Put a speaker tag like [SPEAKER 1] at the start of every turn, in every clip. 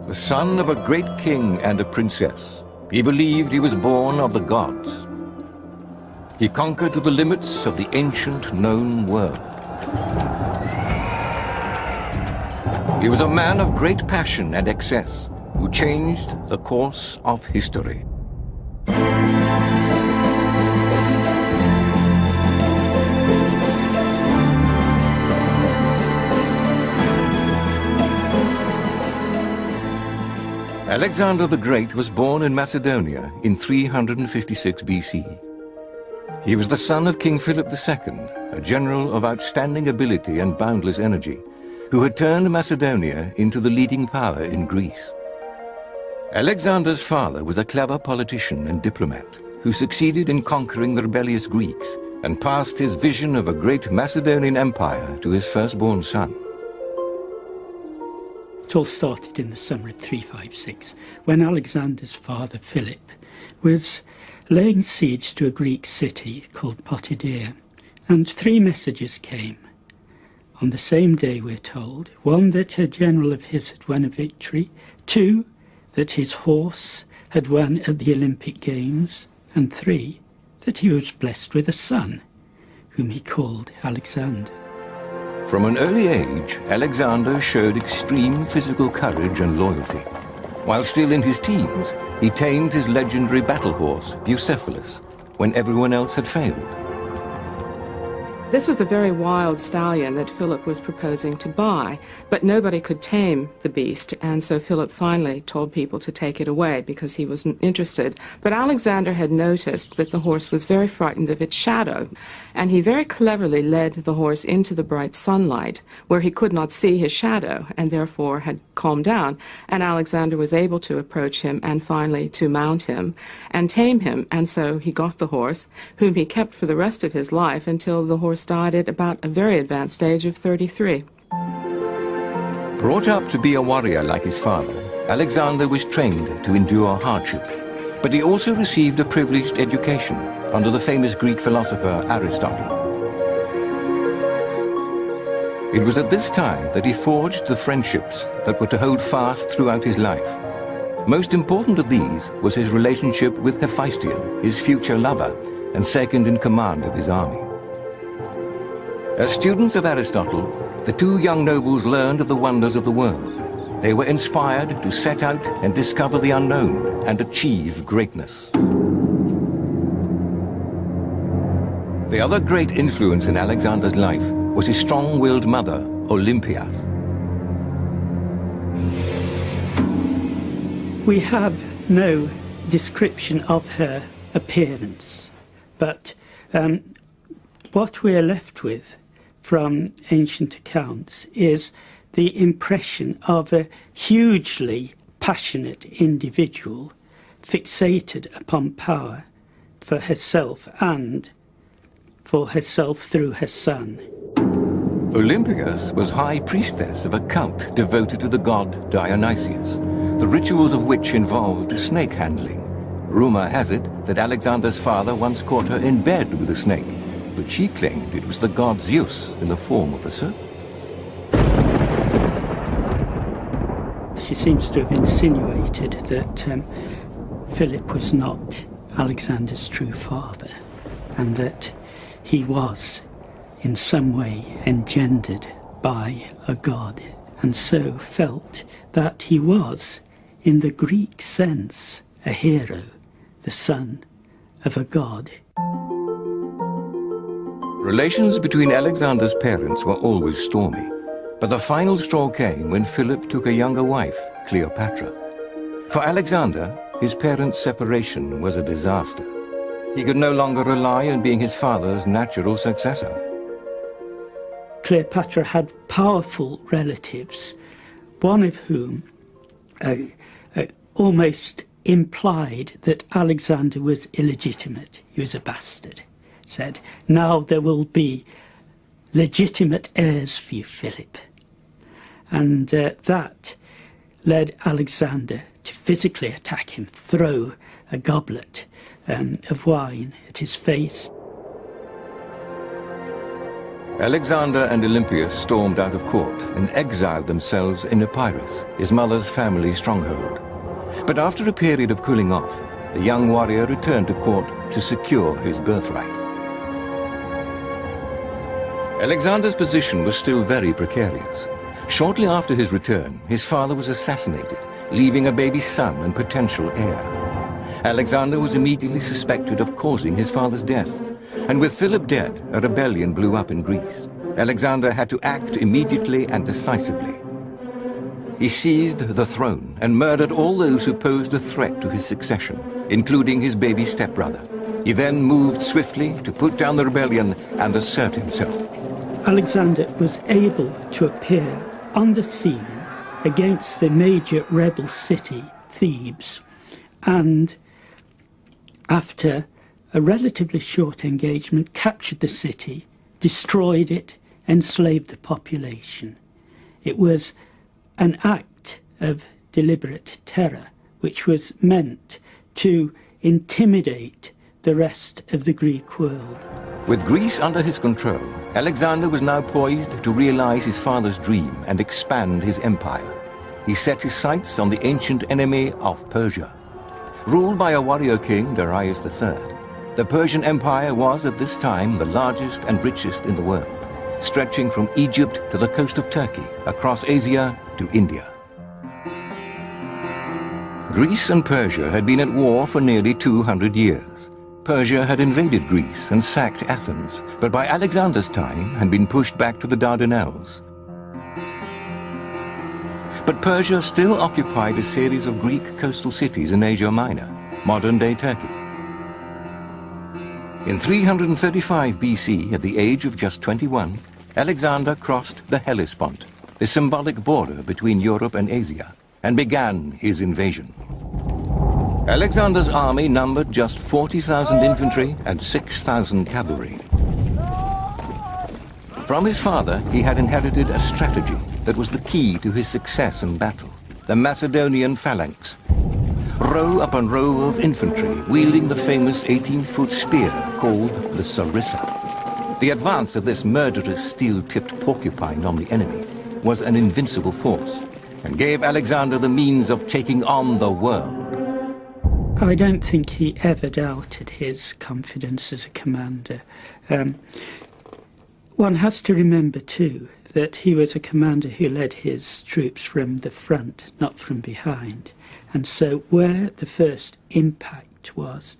[SPEAKER 1] The son of a great king and a princess, he believed he was born of the gods. He conquered to the limits of the ancient known world. He was a man of great passion and excess, who changed the course of history. Alexander the Great was born in Macedonia in 356 BC. He was the son of King Philip II, a general of outstanding ability and boundless energy, who had turned Macedonia into the leading power in Greece. Alexander's father was a clever politician and diplomat who succeeded in conquering the rebellious Greeks and passed his vision of a great Macedonian Empire to his firstborn son.
[SPEAKER 2] It all started in the summer of 356, when Alexander's father, Philip, was laying siege to a Greek city called Potidæa, and 3 messages came. On the same day, we're told, 1, that a general of his had won a victory, 2, that his horse had won at the Olympic Games, and 3, that he was blessed with a son, whom he called Alexander.
[SPEAKER 1] From an early age, Alexander showed extreme physical courage and loyalty. While still in his teens, he tamed his legendary battle horse, Bucephalus, when everyone else had failed.
[SPEAKER 3] This was a very wild stallion that Philip was proposing to buy, but nobody could tame the beast, and so Philip finally told people to take it away because he wasn't interested. But Alexander had noticed that the horse was very frightened of its shadow, and he very cleverly led the horse into the bright sunlight, where he could not see his shadow, and therefore had calmed down, and Alexander was able to approach him and finally to mount him and tame him, and so he got the horse, whom he kept for the rest of his life until the horse died at about a very advanced age of 33.
[SPEAKER 1] Brought up to be a warrior like his father, Alexander was trained to endure hardship. But he also received a privileged education under the famous Greek philosopher Aristotle. It was at this time that he forged the friendships that were to hold fast throughout his life. Most important of these was his relationship with Hephaestion, his future lover, and second in command of his army. As students of Aristotle, the 2 young nobles learned of the wonders of the world. They were inspired to set out and discover the unknown and achieve greatness. The other great influence in Alexander's life was his strong-willed mother, Olympias.
[SPEAKER 2] We have no description of her appearance, but what we're left with from ancient accounts is the impression of a hugely passionate individual fixated upon power for herself and for herself through her son.
[SPEAKER 1] Olympias was high priestess of a cult devoted to the god Dionysius, the rituals of which involved snake handling. Rumor has it that Alexander's father once caught her in bed with a snake, but she claimed it was the god Zeus in the form of a serpent. She
[SPEAKER 2] seems to have insinuated that Philip was not Alexander's true father, and that he was in some way engendered by a god, and so felt that he was, in the Greek sense, a hero, the son of a god.
[SPEAKER 1] Relations between Alexander's parents were always stormy, but the final straw came when Philip took a younger wife, Cleopatra. For Alexander, his parents' separation was a disaster. He could no longer rely on being his father's natural successor.
[SPEAKER 2] Cleopatra had powerful relatives, one of whom almost implied that Alexander was illegitimate. He was a bastard. Said, now there will be legitimate heirs for you, Philip. And that led Alexander to physically attack him, throw a goblet of wine at his face.
[SPEAKER 1] Alexander and Olympias stormed out of court and exiled themselves in Epirus, his mother's family stronghold. But after a period of cooling off, the young warrior returned to court to secure his birthright. Alexander's position was still very precarious. Shortly after his return, his father was assassinated, leaving a baby son and potential heir. Alexander was immediately suspected of causing his father's death, and with Philip dead, a rebellion blew up in Greece. Alexander had to act immediately and decisively. He seized the throne and murdered all those who posed a threat to his succession, including his baby stepbrother. He then moved swiftly to put down the rebellion and assert himself.
[SPEAKER 2] Alexander was able to appear on the scene against the major rebel city, Thebes, and after a relatively short engagement, captured the city, destroyed it, enslaved the population. It was an act of deliberate terror, which was meant to intimidate the rest of the Greek world.
[SPEAKER 1] With Greece under his control, Alexander was now poised to realize his father's dream and expand his empire. He set his sights on the ancient enemy of Persia. Ruled by a warrior king, Darius III, the Persian Empire was at this time the largest and richest in the world, stretching from Egypt to the coast of Turkey, across Asia to India. Greece and Persia had been at war for nearly 200 years. Persia had invaded Greece and sacked Athens, but by Alexander's time had been pushed back to the Dardanelles. But Persia still occupied a series of Greek coastal cities in Asia Minor, modern-day Turkey. In 335 BC, at the age of just 21, Alexander crossed the Hellespont, the symbolic border between Europe and Asia, and began his invasion. Alexander's army numbered just 40,000 infantry and 6,000 cavalry. From his father, he had inherited a strategy that was the key to his success in battle: the Macedonian phalanx. Row upon row of infantry, wielding the famous 18-foot spear called the sarissa. The advance of this murderous steel-tipped porcupine on the enemy was an invincible force, and gave Alexander the means of taking on the world.
[SPEAKER 2] I don't think he ever doubted his confidence as a commander. One has to remember too that he was a commander who led his troops from the front, not from behind. And so where the first impact was,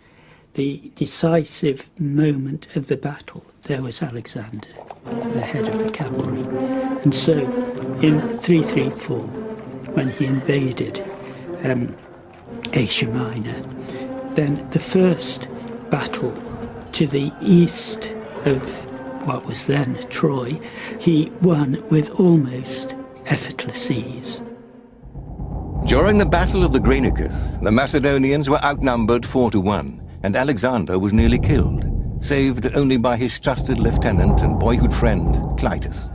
[SPEAKER 2] the decisive moment of the battle, there was Alexander, the head of the cavalry. And so in 334, when he invaded Asia Minor, then the first battle to the east of what was then Troy, he won with almost effortless ease.
[SPEAKER 1] During the Battle of the Granicus, the Macedonians were outnumbered 4-1, and Alexander was nearly killed, saved only by his trusted lieutenant and boyhood friend, Clytus.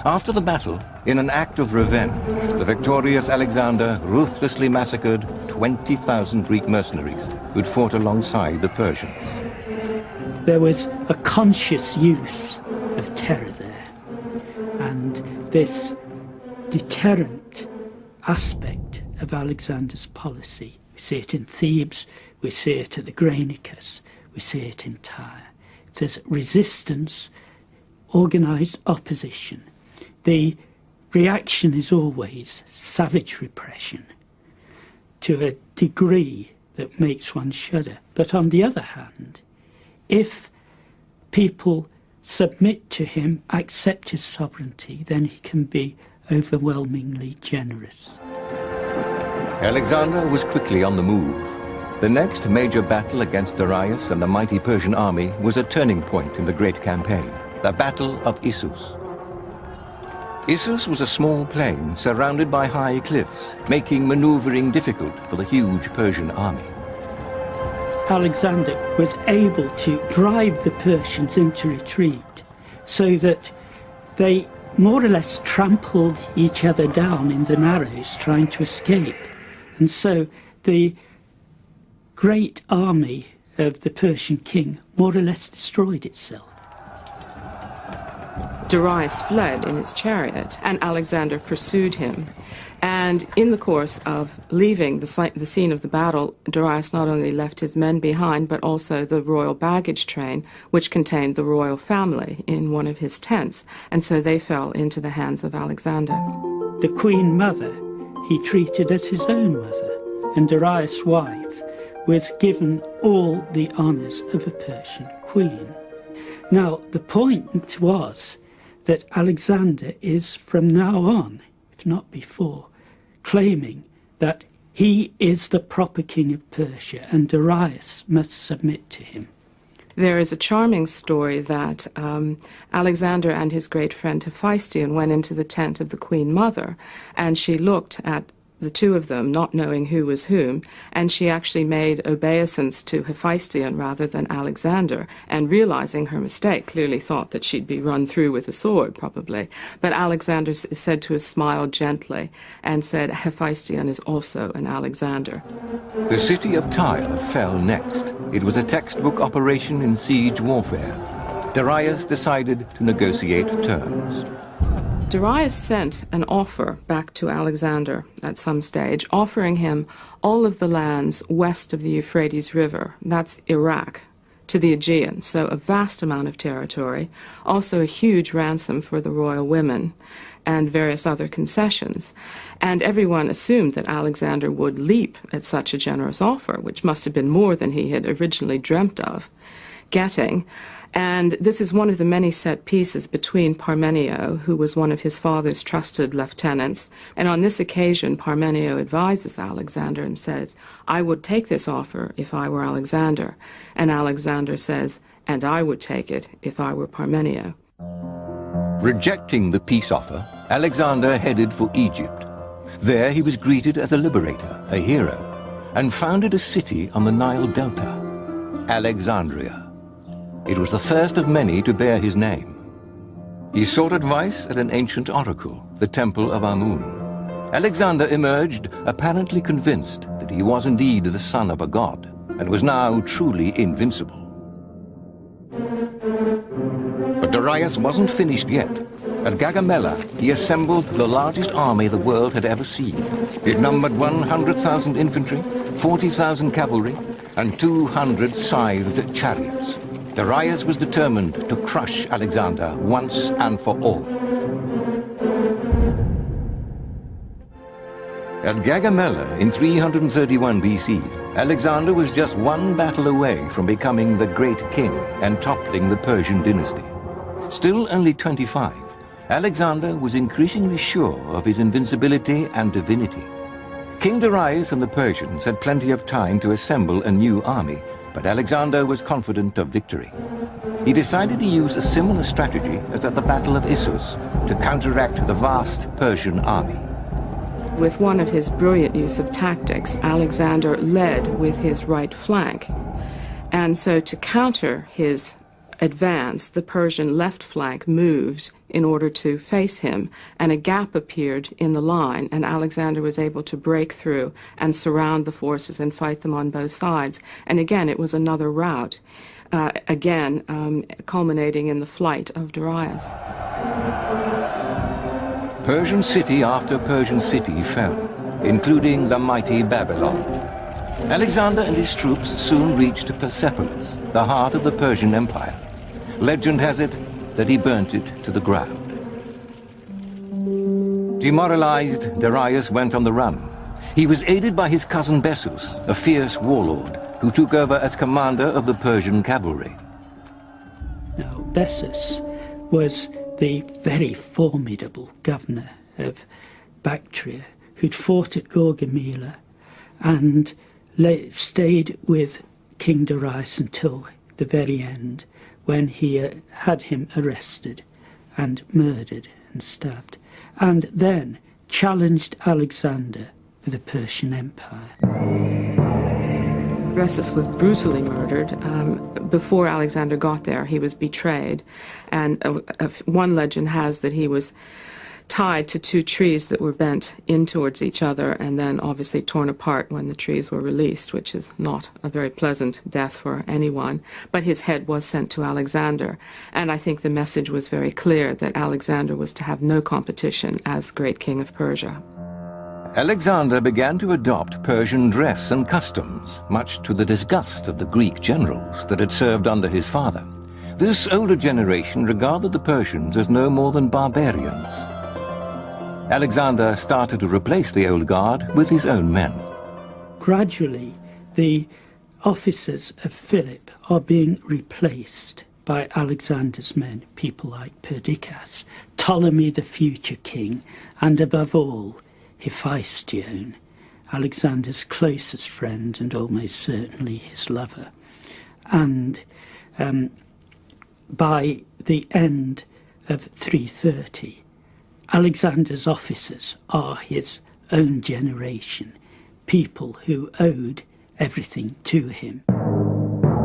[SPEAKER 1] After the battle, in an act of revenge, the victorious Alexander ruthlessly massacred 20,000 Greek mercenaries who'd fought alongside the Persians.
[SPEAKER 2] There was a conscious use of terror there, and this deterrent aspect of Alexander's policy, we see it in Thebes, we see it at the Granicus, we see it in Tyre. There's resistance, organised opposition. The reaction is always savage repression to a degree that makes one shudder. But on the other hand, if people submit to him, accept his sovereignty, then he can be overwhelmingly generous.
[SPEAKER 1] Alexander was quickly on the move. The next major battle against Darius and the mighty Persian army was a turning point in the great campaign, the Battle of Issus. Issus was a small plain surrounded by high cliffs, making maneuvering difficult for the huge Persian army.
[SPEAKER 2] Alexander was able to drive the Persians into retreat so that they more or less trampled each other down in the narrows trying to escape. And so the great army of the Persian king more or less destroyed itself.
[SPEAKER 3] Darius fled in his chariot, and Alexander pursued him. And in the course of leaving the scene of the battle, Darius not only left his men behind, but also the royal baggage train, which contained the royal family, in one of his tents. And so they fell into the hands of Alexander.
[SPEAKER 2] The queen mother he treated as his own mother, and Darius' wife was given all the honours of a Persian queen. Now, the point was that Alexander is from now on, if not before, claiming that he is the proper king of Persia and Darius must submit to him.
[SPEAKER 3] There is a charming story that Alexander and his great friend Hephaestion went into the tent of the queen mother, and she looked at the two of them, not knowing who was whom, and she actually made obeisance to Hephaestion rather than Alexander, and realizing her mistake, clearly thought that she'd be run through with a sword, probably. But Alexander is said to have smiled gently and said, Hephaestion is also an Alexander.
[SPEAKER 1] The city of Tyre fell next. It was a textbook operation in siege warfare. Darius decided to negotiate terms.
[SPEAKER 3] Darius sent an offer back to Alexander at some stage, offering him all of the lands west of the Euphrates River, that's Iraq, to the Aegean, so a vast amount of territory, also a huge ransom for the royal women, and various other concessions. And everyone assumed that Alexander would leap at such a generous offer, which must have been more than he had originally dreamt of getting. And this is one of the many set pieces between Parmenio, who was one of his father's trusted lieutenants, and on this occasion Parmenio advises Alexander and says, I would take this offer if I were Alexander. And Alexander says, and I would take it if I were Parmenio.
[SPEAKER 1] Rejecting the peace offer, Alexander headed for Egypt. There he was greeted as a liberator, a hero, and founded a city on the Nile Delta, Alexandria. It was the first of many to bear his name. He sought advice at an ancient oracle, the Temple of Amun. Alexander emerged apparently convinced that he was indeed the son of a god, and was now truly invincible. But Darius wasn't finished yet. At Gaugamela, he assembled the largest army the world had ever seen. It numbered 100,000 infantry, 40,000 cavalry, and 200 scythed chariots. Darius was determined to crush Alexander once and for all. At Gaugamela in 331 BC, Alexander was just one battle away from becoming the great king and toppling the Persian dynasty. Still only 25, Alexander was increasingly sure of his invincibility and divinity. King Darius and the Persians had plenty of time to assemble a new army, but Alexander was confident of victory. He decided to use a similar strategy as at the Battle of Issus to counteract the vast Persian army.
[SPEAKER 3] With one of his brilliant use of tactics, Alexander led with his right flank. And so to counter his advance, the Persian left flank moved in order to face him, and a gap appeared in the line, and Alexander was able to break through and surround the forces and fight them on both sides. And again, it was another rout, culminating in the flight of Darius.
[SPEAKER 1] Persian city after Persian city fell, including the mighty Babylon. Alexander and his troops soon reached Persepolis, the heart of the Persian Empire. Legend has it that he burnt it to the ground. Demoralized, Darius went on the run. He was aided by his cousin Bessus, a fierce warlord, who took over as commander of the Persian cavalry.
[SPEAKER 2] Now, Bessus was the very formidable governor of Bactria, who'd fought at Gaugamela and stayed with King Darius until the very end, when he had him arrested and murdered and stabbed, and then challenged Alexander for the Persian Empire.
[SPEAKER 3] Bessus was brutally murdered. Before Alexander got there, he was betrayed, and one legend has that he was tied to two trees that were bent in towards each other and then obviously torn apart when the trees were released, which is not a very pleasant death for anyone. But his head was sent to Alexander, and I think the message was very clear that Alexander was to have no competition as great king of Persia.
[SPEAKER 1] Alexander began to adopt Persian dress and customs, much to the disgust of the Greek generals that had served under his father. This older generation regarded the Persians as no more than barbarians. Alexander started to replace the old guard with his own men.
[SPEAKER 2] Gradually, the officers of Philip are being replaced by Alexander's men, people like Perdiccas, Ptolemy the future king, and above all, Hephaestion, Alexander's closest friend and almost certainly his lover. And by the end of 330, Alexander's officers are his own generation, people who owed everything to him.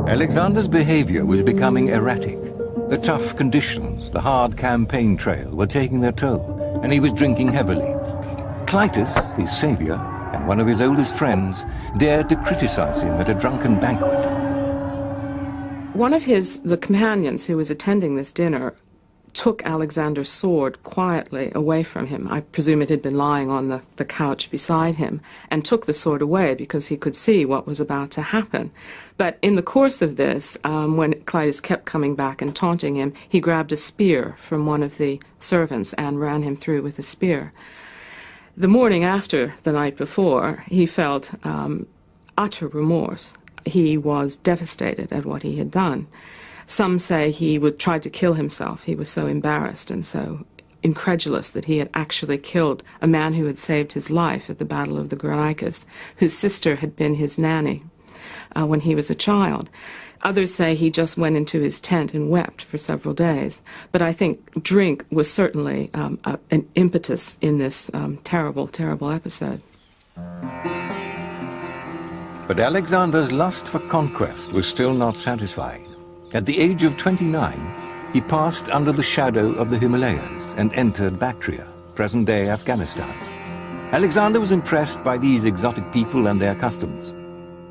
[SPEAKER 1] Alexander's behavior was becoming erratic. The tough conditions, the hard campaign trail were taking their toll, and he was drinking heavily. Clitus, his savior, and one of his oldest friends, dared to criticize him at a drunken banquet.
[SPEAKER 3] One of the companions who was attending this dinner took Alexander's sword quietly away from him. I presume it had been lying on the couch beside him, and took the sword away because he could see what was about to happen. But in the course of this, when Clitus kept coming back and taunting him, he grabbed a spear from one of the servants and ran him through with a spear. The morning after the night before, he felt utter remorse. He was devastated at what he had done. Some say he tried to kill himself. He was so embarrassed and so incredulous that he had actually killed a man who had saved his life at the Battle of the Granicus, whose sister had been his nanny when he was a child. Others say he just went into his tent and wept for several days. But I think drink was certainly an impetus in this terrible, terrible episode.
[SPEAKER 1] But Alexander's lust for conquest was still not satisfied. At the age of 29, he passed under the shadow of the Himalayas and entered Bactria, present-day Afghanistan. Alexander was impressed by these exotic people and their customs.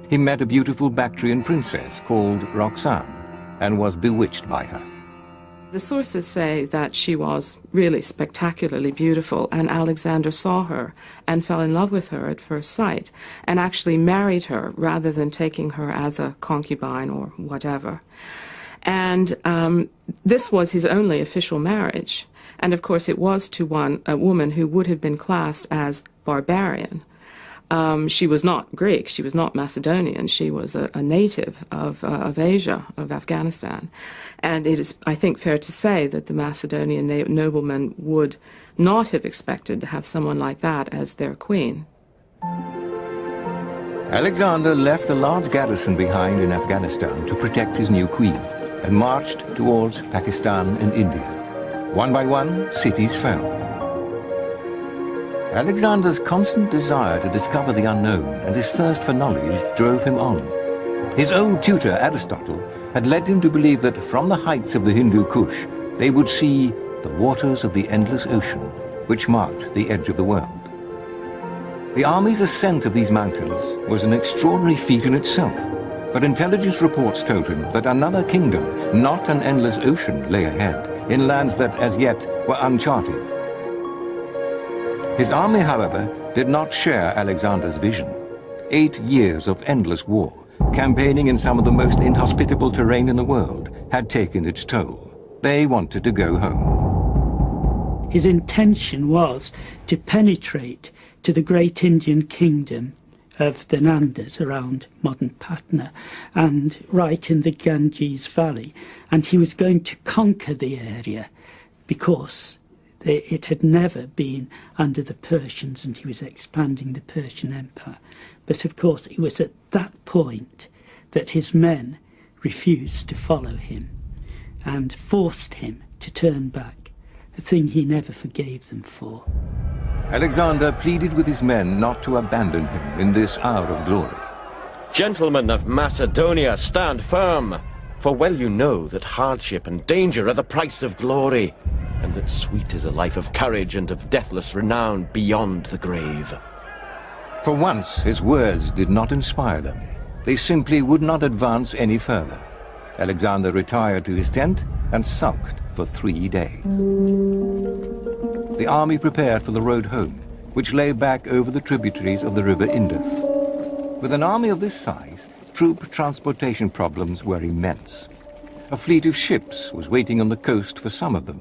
[SPEAKER 1] He met a beautiful Bactrian princess called Roxanne and was bewitched by her.
[SPEAKER 3] The sources say that she was really spectacularly beautiful, and Alexander saw her and fell in love with her at first sight and actually married her rather than taking her as a concubine or whatever. And this was his only official marriage. And of course it was to a woman who would have been classed as barbarian. She was not Greek, she was not Macedonian, she was a native of Asia, of Afghanistan. And it is, I think, fair to say that the Macedonian noblemen would not have expected to have someone like that as their queen.
[SPEAKER 1] Alexander left a large garrison behind in Afghanistan to protect his new queen and marched towards Pakistan and India. One by one, cities fell. Alexander's constant desire to discover the unknown and his thirst for knowledge drove him on. His old tutor, Aristotle, had led him to believe that from the heights of the Hindu Kush, they would see the waters of the endless ocean, which marked the edge of the world. The army's ascent of these mountains was an extraordinary feat in itself, but intelligence reports told him that another kingdom, not an endless ocean, lay ahead, in lands that as yet were uncharted. His army, however, did not share Alexander's vision. 8 years of endless war, campaigning in some of the most inhospitable terrain in the world, had taken its toll. They wanted to go home.
[SPEAKER 2] His intention was to penetrate to the great Indian kingdom of the Nandas around modern Patna and right in the Ganges Valley. And he was going to conquer the area because it had never been under the Persians, and he was expanding the Persian Empire. But of course it was at that point that his men refused to follow him and forced him to turn back, a thing he never forgave them for.
[SPEAKER 1] Alexander pleaded with his men not to abandon him in this hour of glory.
[SPEAKER 4] Gentlemen of Macedonia, stand firm, for well you know that hardship and danger are the price of glory. and that sweet is a life of courage and of deathless renown beyond the grave.
[SPEAKER 1] For once, his words did not inspire them. They simply would not advance any further. Alexander retired to his tent and sulked for 3 days. The army prepared for the road home, which lay back over the tributaries of the river Indus. With an army of this size, troop transportation problems were immense. A fleet of ships was waiting on the coast for some of them,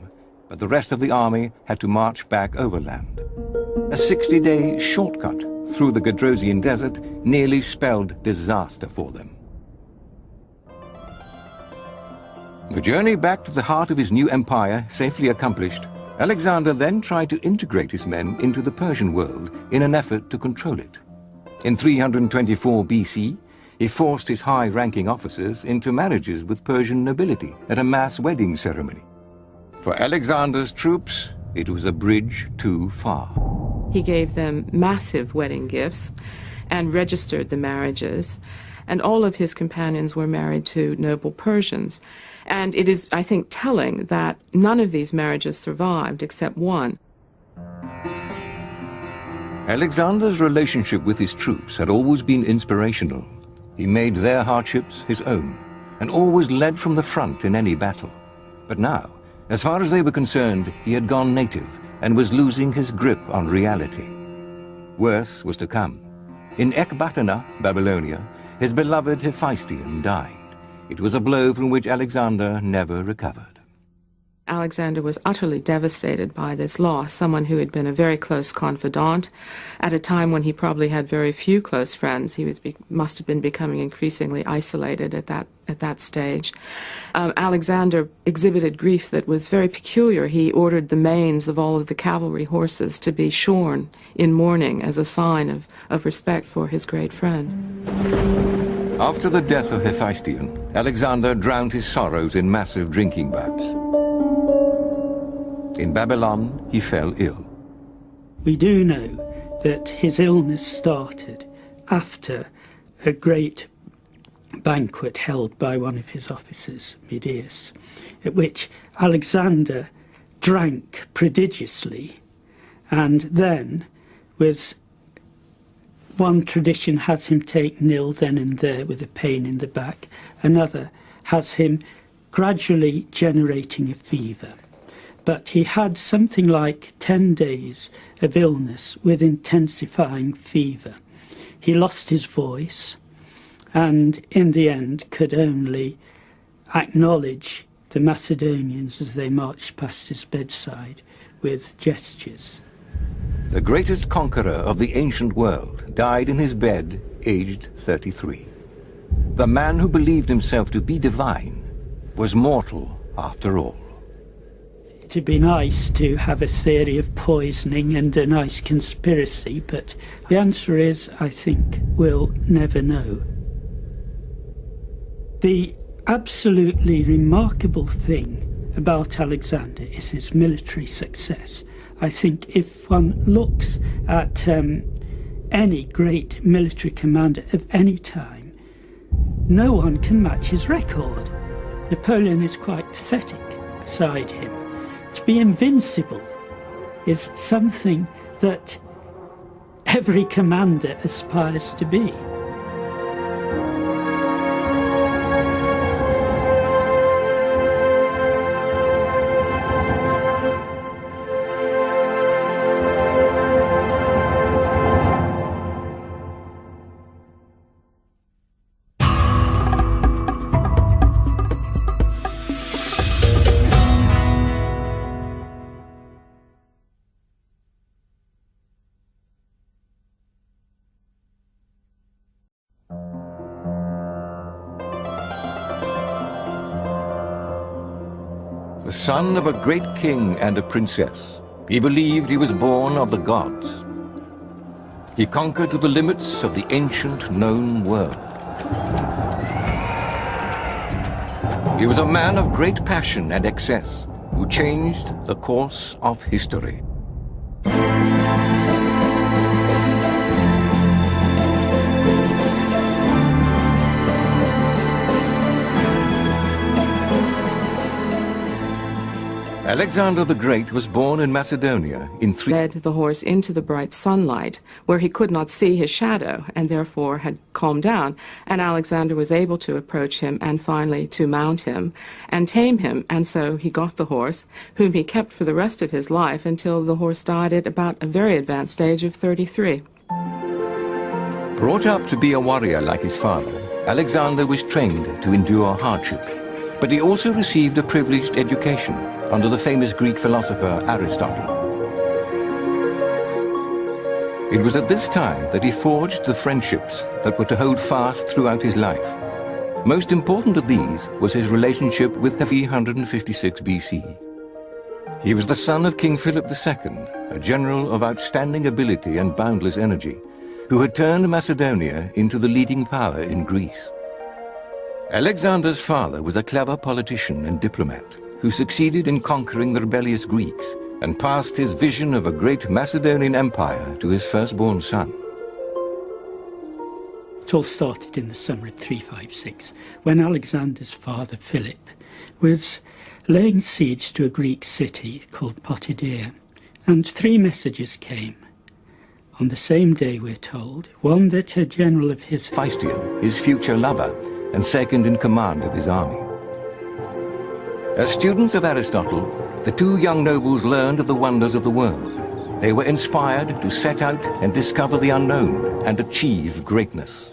[SPEAKER 1] but the rest of the army had to march back overland. A 60-day shortcut through the Gadrosian desert nearly spelled disaster for them. The journey back to the heart of his new empire safely accomplished, Alexander then tried to integrate his men into the Persian world in an effort to control it. In 324 BC, he forced his high-ranking officers into marriages with Persian nobility at a mass wedding ceremony. For Alexander's troops, it was a bridge too far.
[SPEAKER 3] He gave them massive wedding gifts and registered the marriages, and all of his companions were married to noble Persians. And it is, I think, telling that none of these marriages survived except one.
[SPEAKER 1] Alexander's relationship with his troops had always been inspirational. He made their hardships his own, and always led from the front in any battle. But now, as far as they were concerned, he had gone native and was losing his grip on reality. Worse was to come. In Ecbatana, Babylonia, his beloved Hephaestion died. It was a blow from which Alexander never recovered.
[SPEAKER 3] Alexander was utterly devastated by this loss, someone who had been a very close confidant at a time when he probably had very few close friends. He must have been becoming increasingly isolated at that stage. Alexander exhibited grief that was very peculiar. He ordered the manes of all of the cavalry horses to be shorn in mourning as a sign of respect for his great friend.
[SPEAKER 1] After the death of Hephaestion, Alexander drowned his sorrows in massive drinking bouts. In Babylon, he fell ill.
[SPEAKER 2] We do know that his illness started after a great banquet held by one of his officers, Medius, at which Alexander drank prodigiously, and then, with one tradition has him take nil then and there with a pain in the back, another has him gradually generating a fever. But he had something like 10 days of illness with intensifying fever. He lost his voice and in the end could only acknowledge the Macedonians as they marched past his bedside with gestures.
[SPEAKER 1] The greatest conqueror of the ancient world died in his bed, aged 33. The man who believed himself to be divine was mortal after all.
[SPEAKER 2] It'd be nice to have a theory of poisoning and a nice conspiracy, but the answer is, I think, we'll never know. The absolutely remarkable thing about Alexander is his military success. I think if one looks at any great military commander of any time, no one can match his record. Napoleon is quite pathetic beside him. To be invincible is something that every commander aspires to be.
[SPEAKER 1] Son of a great king and a princess, he believed he was born of the gods. He conquered to the limits of the ancient known world. He was a man of great passion and excess, who changed the course of history. Alexander the Great was born in Macedonia in
[SPEAKER 3] led the horse into the bright sunlight, where he could not see his shadow, and therefore had calmed down, and Alexander was able to approach him and finally to mount him and tame him, and so he got the horse, whom he kept for the rest of his life until the horse died at about a very advanced age of 33.
[SPEAKER 1] Brought up to be a warrior like his father, Alexander was trained to endure hardship, but he also received a privileged education under the famous Greek philosopher Aristotle. It was at this time that he forged the friendships that were to hold fast throughout his life. Most important of these was his relationship with 356 BC. He was the son of King Philip II, a general of outstanding ability and boundless energy, who had turned Macedonia into the leading power in Greece. Alexander's father was a clever politician and diplomat who succeeded in conquering the rebellious Greeks and passed his vision of a great Macedonian Empire to his firstborn son.
[SPEAKER 2] It all started in the summer of 356, when Alexander's father Philip was laying siege to a Greek city called Potidea, and 3 messages came. On the same day, we're told, one that a general of his
[SPEAKER 1] His future lover and second in command of his army. As students of Aristotle, the 2 young nobles learned of the wonders of the world. They were inspired to set out and discover the unknown and achieve greatness.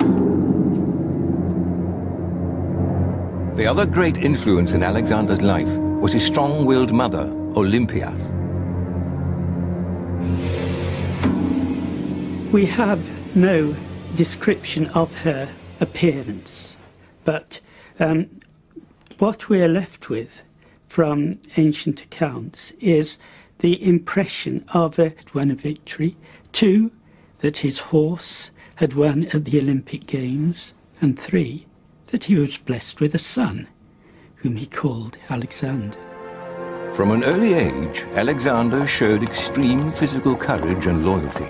[SPEAKER 1] The other great influence in Alexander's life was his strong-willed mother, Olympias.
[SPEAKER 2] We have no description of her appearance, but what we're left with from ancient accounts is the impression of had won a victory, 2, that his horse had won at the Olympic Games, and 3, that he was blessed with a son, whom he called Alexander.
[SPEAKER 1] From an early age, Alexander showed extreme physical courage and loyalty.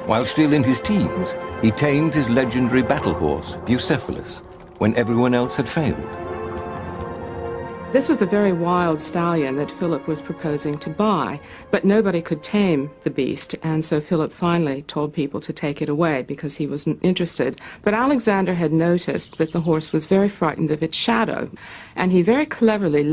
[SPEAKER 1] While still in his teens, he tamed his legendary battle horse, Bucephalus, when everyone else had failed.
[SPEAKER 3] This was a very wild stallion that Philip was proposing to buy, but nobody could tame the beast, and so Philip finally told people to take it away because he wasn't interested. But Alexander had noticed that the horse was very frightened of its shadow, and he very cleverly